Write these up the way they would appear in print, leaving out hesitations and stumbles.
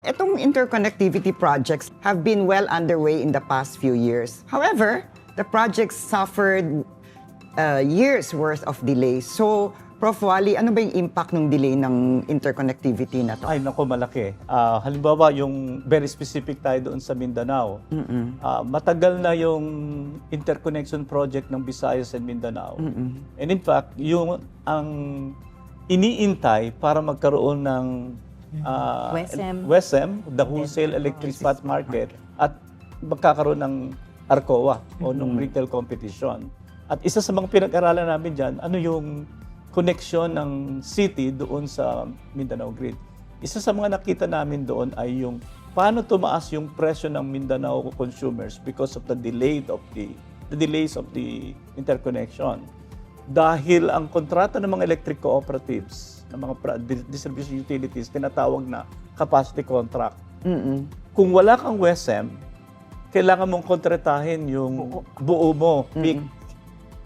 Itong interconnectivity projects have been well underway in the past few years. However, the projects suffered years worth of delay. So, Prof. Wally, ano ba yung impact ng delay ng interconnectivity na to? Ay, naku, malaki. Halimbawa, yung very specific tayo doon sa Mindanao. Matagal na yung interconnection project ng Visayas and Mindanao. And in fact, ang iniintay para magkaroon ng WESM, the Wholesale Electric Spot Market, at magkakaroon ng ARCOA o ng retail competition. At isa sa mga pinag-aralan namin dyan, ano yung connection ng city doon sa Mindanao grid. Isa sa mga nakita namin doon ay yung paano tumaas yung presyo ng Mindanao consumers because of the delays of the interconnection. Dahil ang kontrata ng mga electric cooperatives, ng mga distribution utilities, tinatawag na capacity contract. Kung wala kang WESM, kailangan mong kontratahin yung buo mo, peak.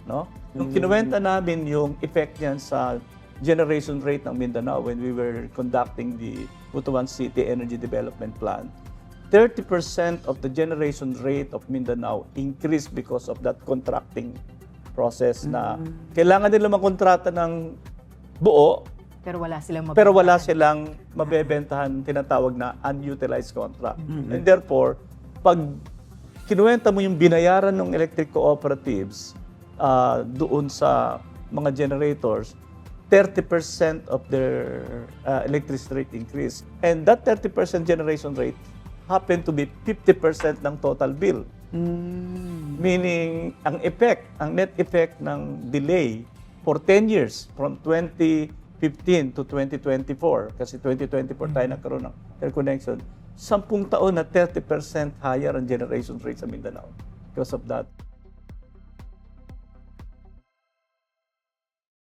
No? Nung kinuwenta namin yung effect niyan sa generation rate ng Mindanao when we were conducting the Butuan City Energy Development Plan, 30% of the generation rate of Mindanao increased because of that contracting process na kailangan nila makontrata ng buo pero wala silang mabebentahan, tinatawag na unutilized contract. And therefore, pag kinuwenta mo yung binayaran ng electric cooperatives doon sa mga generators, 30% of their electricity rate increase. And that 30% generation rate happened to be 50% ng total bill. Meaning, ang net effect ng delay for 10 years, from 2015 to 2024, kasi 2024 tayo nagkaroon ng interconnection, 10 taon na 30% higher ang generation rate sa Mindanao because of that.